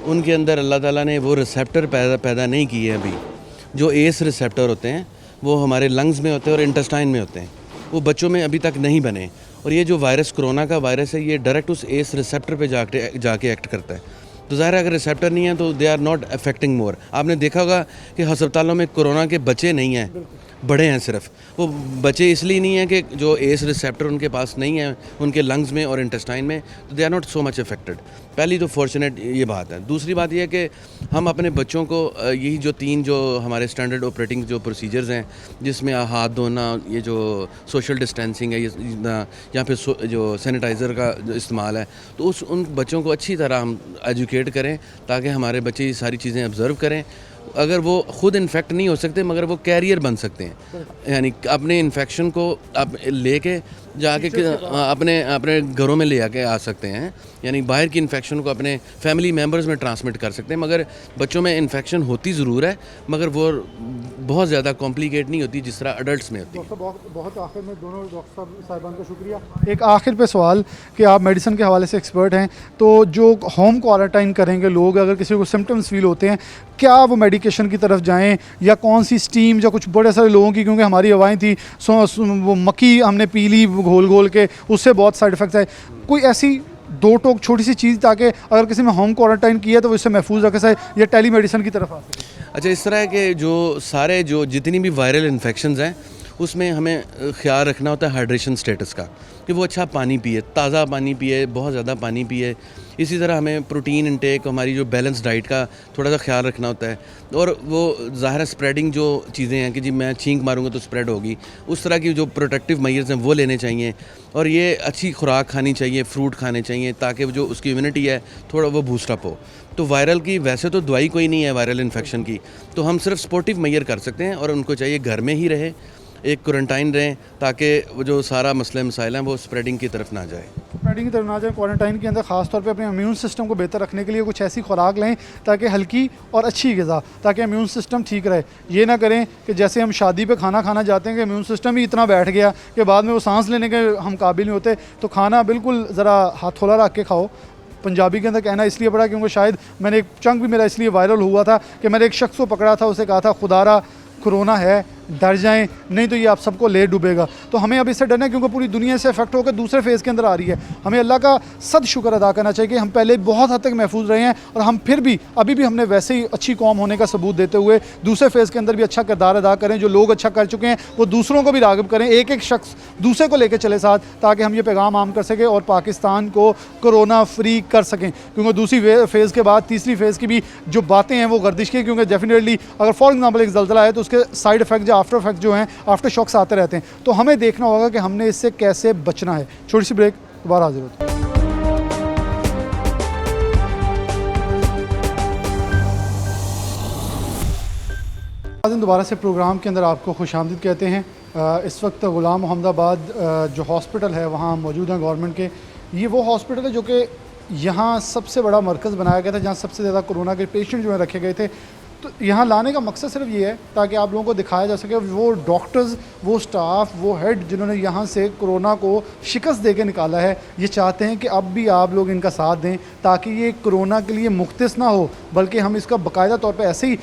उनके अंदर अल्लाह ताला ने वो रिसेप्टर पैदा नहीं किए अभी। जो एस रिसेप्टर होते हैं वो हमारे लंग्स में होते हैं और इंटेस्टाइन में होते हैं, वो बच्चों में अभी तक नहीं बने। और ये जो वायरस कोरोना का वायरस है ये डायरेक्ट उस एस रिसेप्टर पे जाके एक्ट करता है। तो ज़ाहिर है अगर रिसेप्टर नहीं है तो दे आर नॉट अफेक्टिंग मोर। आपने देखा होगा कि अस्पतालों में कोरोना के बच्चे नहीं हैं, बड़े हैं सिर्फ। वो बच्चे इसलिए नहीं हैं कि जो एस रिसेप्टर उनके पास नहीं है उनके लंग्स में और इंटेस्टाइन में, तो they are not so much affected. पहली तो फॉर्चुनेट ये बात है। दूसरी बात ये है कि हम अपने बच्चों को यही जो 3 जो हमारे स्टैंडर्ड ऑपरेटिंग जो प्रोसीजर्स हैं, जिसमें हाथ धोना, ये जो सोशल डिस्टेंसिंग है, या फिर जो सैनिटाइज़र का जो इस्तेमाल है, तो उन बच्चों को अच्छी तरह हम एजुकेट करें ताकि हमारे बच्चे ये सारी चीज़ें ऑब्ज़र्व करें। अगर वो ख़ुद इन्फेक्ट नहीं हो सकते मगर वो कैरियर बन सकते हैं, यानी अपने इन्फेक्शन को आप लेके जाके अपने घरों में ले आके आ सकते हैं, यानी बाहर की इन्फेक्शन को अपने फैमिली मेम्बर्स में ट्रांसमिट कर सकते हैं। मगर बच्चों में इन्फेक्शन होती ज़रूर है मगर वो बहुत ज़्यादा कॉम्प्लिकेट नहीं होती जिस तरह अडल्ट्स में होती है।
बहुत आखिर में दोनों डॉक्टर साहिबान का शुक्रिया। एक आखिर पे सवाल कि आप मेडिसिन के हवाले से एक्सपर्ट हैं, तो जो होम क्वारंटाइन करेंगे लोग, अगर किसी को सिम्टम्स फील होते हैं, क्या वो मेडिकेशन की तरफ जाएं या कौन सी स्टीम, या कुछ बड़े सारे लोगों की, क्योंकि हमारी हवाएं थी वो मक्खी हमने पी ली घोल घोल के, उससे बहुत साइड इफ़ेक्ट्स आए, कोई ऐसी 2 टोक छोटी सी चीज़ ताकि अगर किसी में होम क्वारंटाइन किया तो वो इससे महफूज रखे सके या टेली मेडिसिन की तरफ आ सके?
अच्छा, इस तरह के जो जितनी भी वायरल इन्फेक्शंस हैं उसमें हमें ख्याल रखना होता है हाइड्रेशन स्टेटस का, कि वो अच्छा पानी पिए, ताज़ा पानी पिए, बहुत ज़्यादा पानी पिए। इसी तरह हमें प्रोटीन इंटेक, हमारी जो बैलेंस डाइट का थोड़ा सा ख्याल रखना होता है। और वो ज़ाहिर स्प्रेडिंग जो चीज़ें हैं कि जी मैं छींक मारूंगा तो स्प्रेड होगी, उस तरह की जो प्रोटेक्टिव मेजर्स हैं वो लेने चाहिए। और ये अच्छी खुराक खानी चाहिए, फ्रूट खाने चाहिए, ताकि जो उसकी इम्यूनिटी है थोड़ा वो बूस्टअप हो। तो वायरल की वैसे तो दवाई कोई नहीं है वायरल इन्फेक्शन की, तो हम सिर्फ स्पोर्टिव मेजर कर सकते हैं और उनको चाहिए घर में ही रहे, एक क्वारंटाइन रहें, ताकि वो जो सारा मसले मसाइल हैं वो स्प्रेडिंग की तरफ ना जाए।
स्प्रेडिंग की तरफ ना जाए। क्वारंटाइन के अंदर ख़ास तौर पे अपने इम्यून सिस्टम को बेहतर रखने के लिए कुछ ऐसी खुराक लें ताकि हल्की और अच्छी ग़िज़ा, ताकि इम्यून सिस्टम ठीक रहे। ये ना करें कि जैसे हम शादी पे खाना खाना जाते हैं कि इम्यून सिस्टम ही इतना बैठ गया कि बाद में वो सांस लेने के हम काबिल नहीं होते। तो खाना बिल्कुल ज़रा हथौला रख के खाओ। पंजाबी के अंदर कहना इसलिए पड़ा क्योंकि शायद मैंने एक चंक भी मेरा इसलिए वायरल हुआ था कि मैंने एक शख्स को पकड़ा था, उसे कहा था खुदारा कोरोना है, डर जाएं, नहीं तो ये आप सबको ले डूबेगा। तो हमें अब इससे डरना है क्योंकि पूरी दुनिया से इफेक्ट होकर दूसरे फेज़ के अंदर आ रही है। हमें अल्लाह का सद शुक्र अदा करना चाहिए कि हम पहले बहुत हद तक महफूज रहे हैं और हम फिर भी अभी भी हमने वैसे ही अच्छी कौम होने का सबूत देते हुए दूसरे फेज़ के अंदर भी अच्छा किरदार अदा करें। जो लोग अच्छा कर चुके हैं वो दूसरों को भी राग़िब करें, एक एक शख्स दूसरे को लेकर चले साथ, ताकि हम ये पैगाम आम कर सकें और पाकिस्तान को कोरोना फ्री कर सकें। क्योंकि दूसरी फेज़ के बाद तीसरी फेज़ की भी जो बातें हैं वो गर्दिश की, क्योंकि डेफिनेटली अगर फॉर एग्जाम्पल एक ज़ल्ज़ला है तो उसके साइड इफ़ेक्ट या आफ्टर इफेक्ट जो हैं, आफ्टर शॉक्स आते रहते हैं। तो हमें देखना होगा कि हमने इससे कैसे बचना है। छोटी सी ब्रेक, दोबारा हाजिर होते हैं। दोबारा से प्रोग्राम के अंदर आपको खुशामदीद कहते हैं। इस वक्त ग़ुलाम मोहम्मदाबाद जो हॉस्पिटल है वहाँ मौजूद हैं गवर्नमेंट के। ये वो हॉस्पिटल है जो कि यहाँ सबसे बड़ा मरकज़ बनाया गया था जहाँ सबसे ज़्यादा कोरोना के पेशेंट जो है रखे गए थे। तो यहाँ लाने का मकसद सिर्फ ये है ताकि आप लोगों को दिखाया जा सके वो डॉक्टर्स, वो स्टाफ, वो हेड जिन्होंने यहाँ से कोरोना को शिकस्त दे के निकाला है, ये चाहते हैं कि अब भी आप लोग इनका साथ दें ताकि ये कोरोना के लिए मुख्तस ना हो, बल्कि हम इसका बाकायदा तौर पे ऐसे ही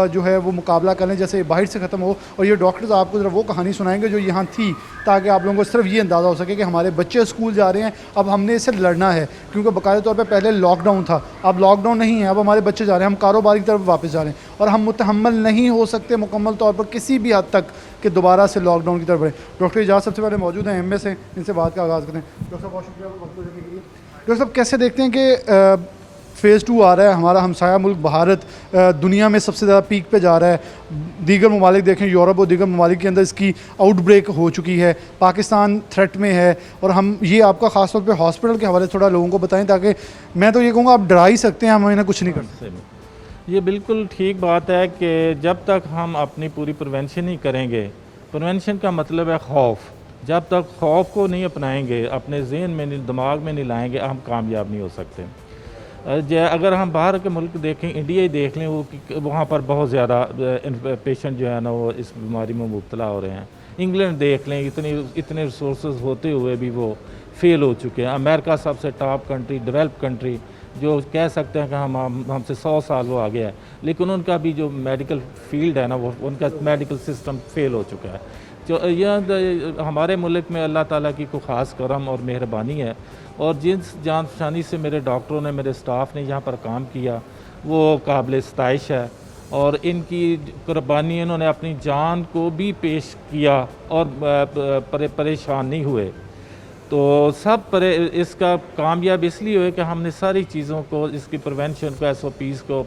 जो है वो मुकाबला करें जैसे बाहर से ख़त्म हो। और ये डॉक्टर्स आपको ज़रा वो कहानी सुनाएंगे जो यहाँ थी ताकि आप लोगों को सिर्फ ये अंदाज़ा हो सके कि हमारे बच्चे स्कूल जा रहे हैं, अब हमने इससे लड़ना है, क्योंकि बाकायदा तौर पर पहले लॉकडाउन था, अब लॉकडाउन नहीं है, अब हमारे बच्चे जा रहे हैं, हम कारोबार की तरफ वापस जा रहे हैं और हम मुतहम्मल नहीं हो सकते मुकम्मल तौर पर किसी भी हद तक कि दोबारा से लॉकडाउन की तरफ बढ़े। डॉक्टर इजाज़ सबसे पहले मौजूद हैं एमए से, इनसे बात का आगाज़ करें। डॉक्टर साहब बहुत शुक्रिया वक्त देने के लिए। डॉक्टर साहब कैसे देखते हैं कि फ़ेज़ 2 आ रहा है, हमारा हमसाया मुल्क भारत दुनिया में सबसे ज़्यादा पीक पे जा रहा है, दीगर ममालिक देखें यूरोप और दीगर ममालिक के अंदर इसकी आउटब्रेक हो चुकी है, पाकिस्तान थ्रेट में है, और हम ये आपका ख़ास तौर पे हॉस्पिटल के हवाले से थोड़ा लोगों को बताएं, ताकि मैं तो ये कहूँगा आप डरा ही सकते हैं, हम इन्हें कुछ नहीं कर सकते।
ये बिल्कुल ठीक बात है कि जब तक हम अपनी पूरी प्रिवेंशन ही करेंगे, प्रिवेंशन का मतलब है खौफ, जब तक खौफ को नहीं अपनाएंगे, अपने जहन में नहीं, दिमाग में नहीं लाएंगे, हम कामयाब नहीं हो सकते। अगर हम बाहर के मुल्क देखें, इंडिया ही देख लें, वो वहाँ पर बहुत ज़्यादा पेशेंट जो है ना वो इस बीमारी में मुब्तला हो रहे हैं। इंग्लैंड देख लें, इतने रिसोर्स होते हुए भी वो फेल हो चुके हैं। अमेरिका सबसे टॉप कंट्री, डेवलप कंट्री, जो कह सकते हैं कि हमसे 100 साल वो आगे है, लेकिन उनका भी जो मेडिकल फील्ड है ना, वो उनका मेडिकल सिस्टम फेल हो चुका है। जो यह हमारे मुल्क में अल्लाह ताला की कोई ख़ास करम और मेहरबानी है, और जिस जान पहचानी से मेरे डॉक्टरों ने, मेरे स्टाफ ने यहाँ पर काम किया, वो काबिल सताइश है, और इनकी कुर्बानी, इन्होंने अपनी जान को भी पेश किया और परेशान नहीं हुए। तो इसका कामयाब इसलिए हुए कि हमने सारी चीज़ों को, इसकी प्रिवेंशन को, SOPs को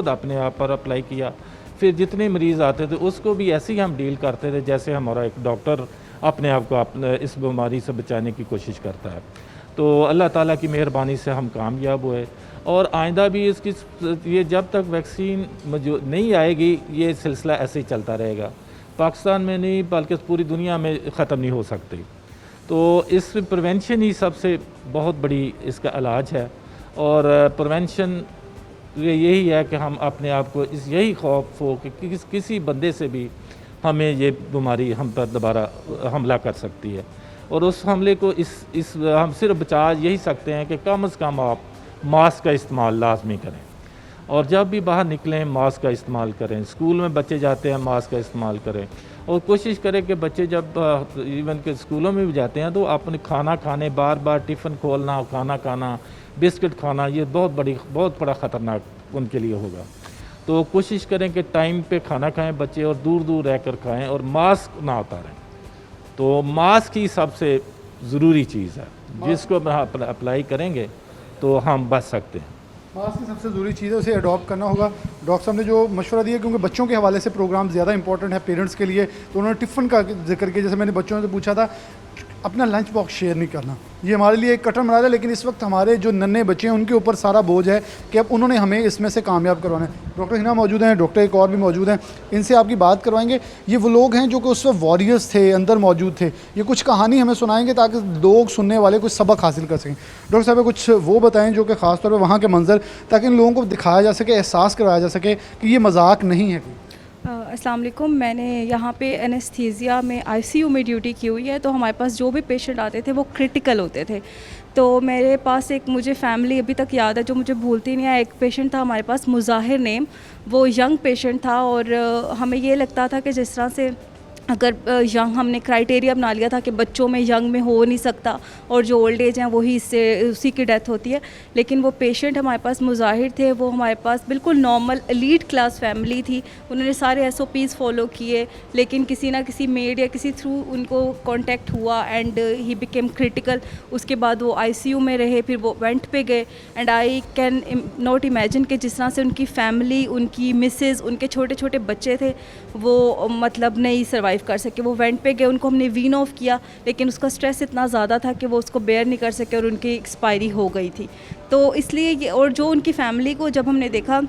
अपने आप पर अप्लाई किया। फिर जितने मरीज़ आते थे उसको भी ऐसे ही हम डील करते थे जैसे हमारा एक डॉक्टर अपने आप को इस बीमारी से बचाने की कोशिश करता है। तो अल्लाह ताला की मेहरबानी से हम कामयाब हुए, और आइंदा भी ये जब तक वैक्सीन नहीं आएगी, ये सिलसिला ऐसे ही चलता रहेगा। पाकिस्तान में नहीं बल्कि पूरी दुनिया में ख़त्म नहीं हो सकती। तो इस प्रिवेंशन ही सबसे बहुत बड़ी इसका इलाज है, और प्रिवेंशन यही है कि हम अपने आप को यही खौफ हो कि किसी बंदे से भी हमें ये बीमारी हम पर दोबारा हमला कर सकती है, और उस हमले को हम सिर्फ बचा यही सकते हैं कि कम से कम आप मास्क का इस्तेमाल लाजमी करें, और जब भी बाहर निकलें मास्क का इस्तेमाल करें। स्कूल में बच्चे जाते हैं, मास्क का इस्तेमाल करें, और कोशिश करें कि बच्चे जब इवन के स्कूलों में भी जाते हैं तो अपने खाना खाने, बार बार टिफ़िन खोलना, खाना खाना, बिस्किट खाना, ये बहुत बड़ा ख़तरनाक उनके लिए होगा। तो कोशिश करें कि टाइम पे खाना खाएं बच्चे, और दूर दूर रह कर खाएँ, और मास्क ना उतारें। तो मास्क ही सबसे ज़रूरी चीज़ है, जिसको अप्लाई करेंगे तो हम बच सकते हैं।
मास्क की सबसे ज़रूरी चीज़ है, उसे अडॉप्ट करना होगा। डॉक्टर साहब ने जो मशवरा दिया, क्योंकि बच्चों के हवाले से प्रोग्राम ज़्यादा इंपॉर्टेंट है पेरेंट्स के लिए, तो उन्होंने टिफ़िन का जिक्र किया। जैसे मैंने बच्चों से पूछा था, अपना लंच बॉक्स शेयर नहीं करना, ये हमारे लिए एक कठिन मराहल है, लेकिन इस वक्त हमारे जो नन्हे बच्चे हैं उनके ऊपर सारा बोझ है कि अब उन्होंने हमें इसमें से कामयाब करवाना है। डॉक्टर हिना मौजूद हैं, डॉक्टर एक और भी मौजूद हैं, इनसे आपकी बात करवाएंगे। ये वो लोग हैं जो कि उस वक्त वॉरियर्स थे, अंदर मौजूद थे, ये कुछ कहानी हमें सुनाएंगे ताकि लोग सुनने वाले कुछ सबक हासिल कर सकें। डॉक्टर साहब कुछ वो बताएं जो कि ख़ास तौर पर वहाँ के मंजर, ताकि इन लोगों को दिखाया जा सके, एहसास करवाया जा सके कि ये मजाक नहीं है।
अस्सलाम वालेकुम। मैंने यहाँ पे एनेस्थीसिया में ICU में ड्यूटी की हुई है, तो हमारे पास जो भी पेशेंट आते थे वो क्रिटिकल होते थे। तो मेरे पास मुझे फैमिली अभी तक याद है जो मुझे भूलती नहीं है। एक पेशेंट था हमारे पास, मुज़ाहिर नेम, वो यंग पेशेंट था, और हमें ये लगता था कि जिस तरह से अगर यंग, हमने क्राइटेरिया बना लिया था कि बच्चों में यंग में हो नहीं सकता, और जो ओल्ड एज हैं वही उसी की डेथ होती है। लेकिन वो पेशेंट हमारे पास मुज़ाहिर थे, वो हमारे पास बिल्कुल नॉर्मल एलीट क्लास फैमिली थी। उन्होंने सारे SOPs फॉलो किए, लेकिन किसी ना किसी मेड या किसी थ्रू उनको कांटेक्ट हुआ, एंड ही बिकेम क्रिटिकल। उसके बाद वो ICU में रहे, फिर वो वेंट पे गए, and I can not imagine कि जिस तरह से उनकी फैमिली, उनकी मिसेज़, उनके छोटे छोटे बच्चे थे, वो मतलब नहीं सर्वाइव कर सके। वो वेंट पे गए, उनको हमने वीन ऑफ किया, लेकिन उसका स्ट्रेस इतना ज़्यादा था कि वो उसको बेयर नहीं कर सके, और उनकी एक्सपायरी हो गई थी। तो इसलिए ये, और जो उनकी फैमिली को जब हमने देखा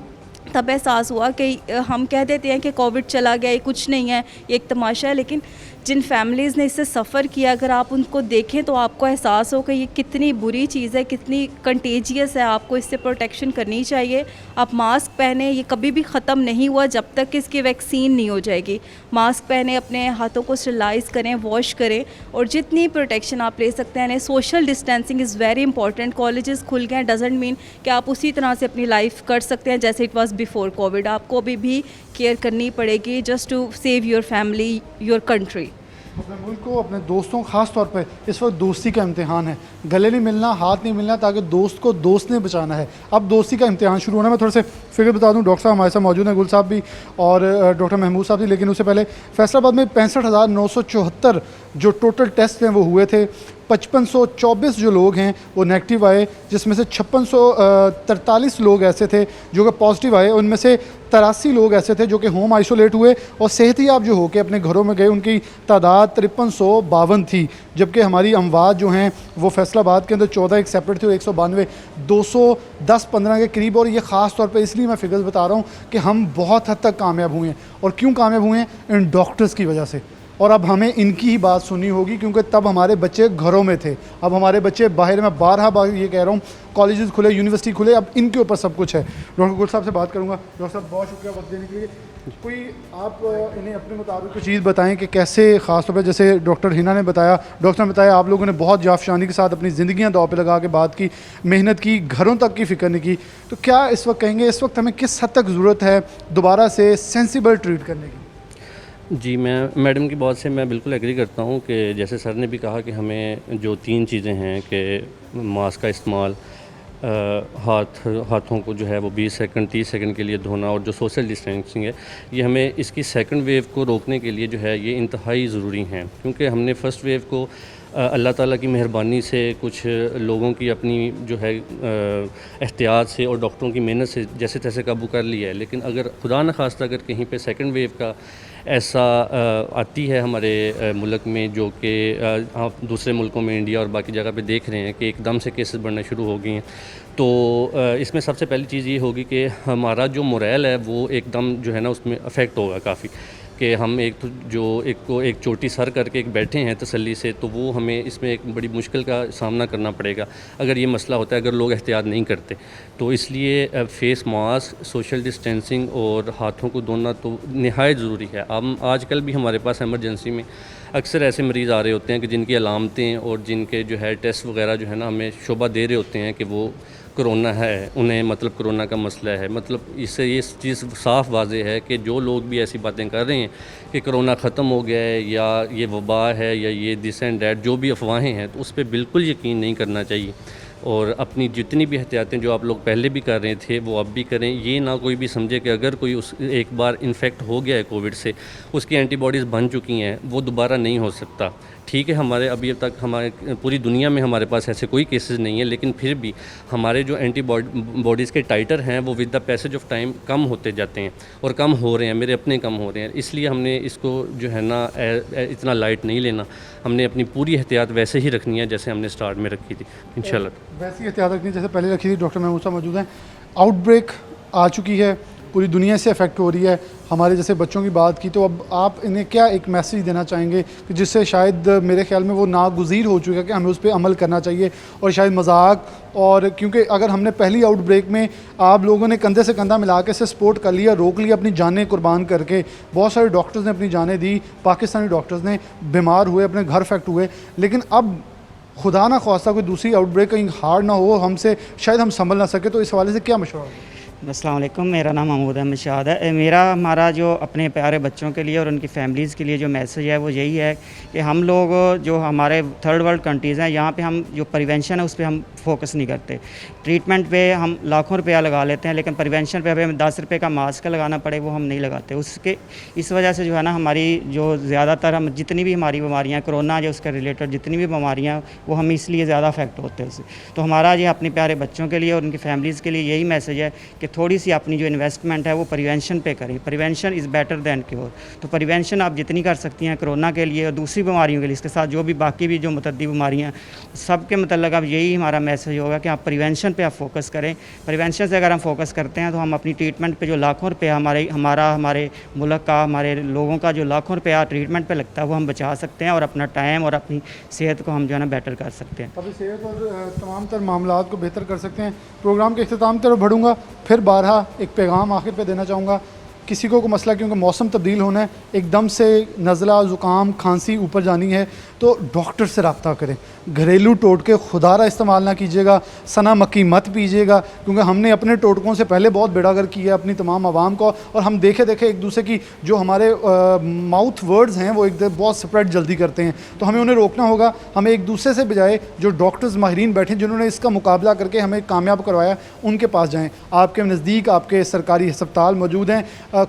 तब एहसास हुआ कि हम कह देते हैं कि कोविड चला गया, ये कुछ नहीं है, ये एक तमाशा है, लेकिन जिन फैमिलीज़ ने इससे सफ़र किया, अगर आप उनको देखें तो आपको एहसास हो कि ये कितनी बुरी चीज़ है, कितनी कंटेजियस है। आपको इससे प्रोटेक्शन करनी चाहिए। आप मास्क पहने, ये कभी भी ख़त्म नहीं हुआ जब तक कि इसकी वैक्सीन नहीं हो जाएगी। मास्क पहने, अपने हाथों को स्टरलाइज करें, वॉश करें, और जितनी प्रोटेक्शन आप ले सकते हैं। Social distancing is very important. Colleges खुल गए, डजेंट मीन कि आप उसी तरह से अपनी लाइफ कर सकते हैं जैसे इट वाज बिफोर कोविड। आपको अभी भी केयर करनी पड़ेगी just to save your family, your country.
अपने मुल्क को, अपने दोस्तों, ख़ास तौर पे इस वक्त दोस्ती का इम्तिहान है। गले नहीं मिलना, हाथ नहीं मिलना, ताकि दोस्त को दोस्त ने बचाना है। अब दोस्ती का इम्तिहान शुरू होना। मैं थोड़े से फिगर बता दूं, डॉक्टर साहब हमारे साथ मौजूद हैं, गुल साहब भी और डॉक्टर महमूद साहब भी। लेकिन उससे पहले फैसलाबाद में 65,974 जो टोटल टेस्ट हैं वो हुए थे। 5524 जो लोग हैं वो नेगेटिव आए, जिसमें से 5643 लोग ऐसे थे जो कि पॉजिटिव आए। उनमें से 83 लोग ऐसे थे जो कि होम आइसोलेट हुए और सेहतियाब जो होकर अपने घरों में गए, उनकी तादाद 5352 थी। जबकि हमारी अमवात जो हैं वो फैसलाबाद के अंदर 14 एक सेपरेट थे और 192 210-15 के करीब। और ये ख़ास तौर पे इसलिए मैं फिगर्स बता रहा हूँ कि हम बहुत हद तक कामयाब हुए हैं। और क्यों कामयाब हुए हैं? इन डॉक्टर्स की वजह से। और अब हमें इनकी ही बात सुननी होगी, क्योंकि तब हमारे बच्चे घरों में थे, अब हमारे बच्चे बाहर। मैं बार ये कह रहा हूँ, कॉलेजेस खुले, यूनिवर्सिटी खुले, अब इनके ऊपर सब कुछ है। डॉक्टर गुल साहब से बात करूँगा। डॉक्टर साहब बहुत शुक्रिया वक्त देने के लिए। कोई आप इन्हें अपने मुताबिक कुछ चीज़ बताएं कि कैसे, ख़ास तौर पर जैसे डॉक्टर हिना ने बताया, डॉक्टर ने बताया आप लोगों ने बहुत जाफशानी के साथ अपनी ज़िंदगियाँ दाव पे लगा के बात की, मेहनत की, घरों तक की फ़िक्र नहीं की। तो क्या इस वक्त कहेंगे इस वक्त हमें किस हद तक ज़रूरत है दोबारा से सेंसिबल ट्रीट करने की?
जी, मैं मैडम की बात से मैं बिल्कुल एग्री करता हूँ कि जैसे सर ने भी कहा कि हमें जो 3 चीज़ें हैं कि मास्क का इस्तेमाल, हाथों को जो है वो 20 सेकंड 30 सेकंड के लिए धोना, और जो सोशल डिस्टेंसिंग है, ये हमें इसकी सेकंड वेव को रोकने के लिए जो है ये इंतहाई ज़रूरी हैं। क्योंकि हमने फ़र्स्ट वेव को अल्लाह ताला की मेहरबानी से कुछ लोगों की अपनी जो है एहतियात से और डॉक्टरों की मेहनत से जैसे तैसे काबू कर लिया है। लेकिन अगर खुदा न खास्ता अगर कहीं पे सेकंड वेव का ऐसा आती है हमारे मुल्क में, जो कि आप दूसरे मुल्कों में, इंडिया और बाकी जगह पे देख रहे हैं कि एकदम से केसेस बढ़ना शुरू हो गए हैं, तो इसमें सबसे पहली चीज़ ये होगी कि हमारा जो मोरल है वो एकदम जो है ना उसमें अफेक्ट होगा काफ़ी। कि हम एक चोटी सर करके एक बैठे हैं तसल्ली से, तो वो हमें इसमें एक बड़ी मुश्किल का सामना करना पड़ेगा अगर ये मसला होता है, अगर लोग एहतियात नहीं करते। तो इसलिए फेस मास्क, सोशल डिस्टेंसिंग और हाथों को धोना तो नहायत ज़रूरी है। हम आजकल भी हमारे पास एमरजेंसी में अक्सर ऐसे मरीज़ आ रहे होते हैं कि जिनकी अलामतें और जिनके जो है टेस्ट वगैरह जो है ना हमें शोभा दे रहे होते हैं कि वो कोरोना है, उन्हें मतलब कोरोना का मसला है। मतलब इससे ये चीज़ साफ़ वाज़ेह है कि जो लोग भी ऐसी बातें कर रहे हैं कि कोरोना ख़त्म हो गया है या ये वबा है या ये दिस एंड डैट, जो भी अफवाहें हैं, तो उस पर बिल्कुल यकीन नहीं करना चाहिए। और अपनी जितनी भी एहतियातें जो आप लोग पहले भी कर रहे थे वो अब भी करें। ये ना कोई भी समझे कि अगर कोई उस एक बार इन्फेक्ट हो गया है कोविड से, उसकी एंटीबॉडीज़ बन चुकी हैं, वो दोबारा नहीं हो सकता। ठीक है, हमारे अभी तक हमारे पूरी दुनिया में हमारे पास ऐसे कोई केसेस नहीं है, लेकिन फिर भी हमारे जो एंटीबॉडीज़ के टाइटर हैं वो with the passage of time कम होते जाते हैं और कम हो रहे हैं, मेरे अपने कम हो रहे हैं। इसलिए हमने इसको जो है ना इतना लाइट नहीं लेना, हमने अपनी पूरी एहतियात वैसे ही रखनी है जैसे हमने स्टार्ट में रखी थी इंशाल्लाह।
वैसी एहतियात रखनी जैसे पहले रखी थी। डॉक्टर महमूद साहब मौजूद हैं। आउटब्रेक आ चुकी है, पूरी दुनिया से अफेक्ट हो रही है, हमारे जैसे बच्चों की बात की, तो अब आप इन्हें क्या एक मैसेज देना चाहेंगे कि जिससे शायद मेरे ख्याल में वो नागुज़ीर हो चुका है कि हमें उस पर अमल करना चाहिए और शायद मजाक, और क्योंकि अगर हमने पहली आउटब्रेक में आप लोगों ने कंधे से कंधा मिला के से सपोर्ट कर लिया, रोक लिया, अपनी जानें कुर्बान करके, बहुत सारे डॉक्टर्स ने अपनी जानें दी, पाकिस्तानी डॉक्टर्स ने बीमार हुए, अपने घर इफेक्ट हुए। लेकिन अब खुदा ना ख्वास्ता कोई दूसरी आउटब्रेक कहीं हार्ड ना हो हमसे, शायद हम संभल ना सके, तो इस हवाले से क्या मशवरा होगा?
अस्सलाम वालेकुम, मेरा नाम महमूद अहमद शाद है। हमारा जो अपने प्यारे बच्चों के लिए और उनकी फैमिलीज़ के लिए जो मैसेज है वो यही है कि हम लोग जो हमारे थर्ड वर्ल्ड कंट्रीज़ हैं, यहाँ पे हम जो प्रिवेंशन है उस पर हम फोकस नहीं करते। ट्रीटमेंट पे हम लाखों रुपया लगा लेते हैं, लेकिन प्रिवेंशन पे हमें 10 रुपये का मास्क लगाना पड़े वो हम नहीं लगाते। उसके इस वजह से जो है ना हमारी जो ज़्यादातर हम जितनी भी हमारी बीमारियाँ, कोरोना जो उसके रिलेटेड जितनी भी बीमारियाँ, वो हम इसलिए ज़्यादा अफेक्ट होते हैं उससे। तो हमारा ये अपने प्यारे बच्चों के लिए और उनकी फैमिलीज़ के लिए यही मैसेज है कि थोड़ी सी अपनी जो इन्वेस्टमेंट है वो प्रिवेंशन पे करें। Prevention is better than cure. तो प्रिवेंशन आप जितनी कर सकती हैं कोरोना के लिए और दूसरी बीमारियों के लिए, इसके साथ जो भी बाकी भी जो मुतअद्दी बीमारियाँ, सब के मतलब अब यही हमारा मैसेज होगा कि आप प्रिवेंशन पे आप फोकस करें। प्रिवेंशन से अगर हम फोकस करते हैं तो हम अपनी ट्रीटमेंट पे जो लाखों रुपया हमारे मुल्क का, हमारे लोगों का जो लाखों रुपया ट्रीटमेंट पे लगता है वो हम बचा सकते हैं और अपना टाइम और अपनी सेहत को हम जो है ना बेटर कर सकते हैं।
अभी सेहत और तमाम तर मामलात को बेहतर कर सकते हैं। प्रोग्राम के अख्ताम की तरफ बढ़ूँगा, फिर बारहा एक पैगाम आखिर पे देना चाहूँगा। किसी को मसला, क्योंकि मौसम तब्दील होना है, एकदम से नज़ला ज़ुकाम खांसी ऊपर जानी है, तो डॉक्टर से रब्ता करें। घरेलू टोटके खुदारा इस्तेमाल ना कीजिएगा, सना मक्की मत पीजिएगा, क्योंकि हमने अपने टोटकों से पहले बहुत बेड़ागर किया है अपनी तमाम आवाम को, और हम देखे एक दूसरे की जो हमारे माउथ वर्ड्स हैं वो बहुत स्प्रेड जल्दी करते हैं। तो हमें उन्हें रोकना होगा। हमें एक दूसरे से बजाय जो डॉक्टर्स माहिरीन बैठे जिन्होंने इसका मुकाबला करके हमें कामयाब करवाया, उनके पास जाएँ। आपके नज़दीक आपके सरकारी अस्पताल मौजूद हैं,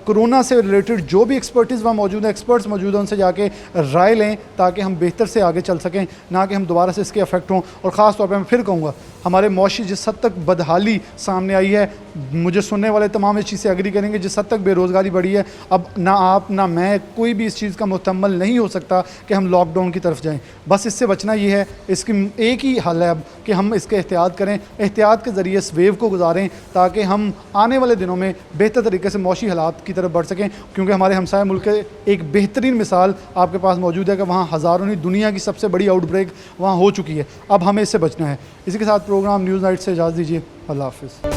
कोरोना से रिलेटेड जो भी एक्सपर्टीज़ वहाँ मौजूद हैं, एक्सपर्ट्स मौजूद हैं, उनसे जाके राय लें ताकि हम बेहतर से आगे चल सकें, ना कि हम दोबारा से इसके अफेक्ट हों। और ख़ास तौर पर मैं फिर कहूँगा, हमारे मौशी जिस हद तक बदहाली सामने आई है, मुझे सुनने वाले तमाम इस चीज़ से एग्री करेंगे, जिस हद तक बेरोज़गारी बढ़ी है, अब ना आप ना मैं कोई भी इस चीज़ का मुतम्मल नहीं हो सकता कि हम लॉकडाउन की तरफ जाएं। बस इससे बचना ये है, इसकी एक ही हल है अब कि हम इसके एहतियात करें, एहतियात के ज़रिए इस वेव को गुजारें ताकि हम आने वाले दिनों में बेहतर तरीके से मौशी हालात की तरफ बढ़ सकें। क्योंकि हमारे हमसाया मुल्क के एक बेहतरीन मिसाल आपके पास मौजूद है कि वहाँ हज़ारों नहीं, दुनिया की सबसे बड़ी आउटब्रेक वहाँ हो चुकी है। अब हमें इससे बचना है। इसी के साथ प्रोग्राम न्यूज़ नाइट से इजाज़त दीजिए। अल्लाह हाफ़िज़।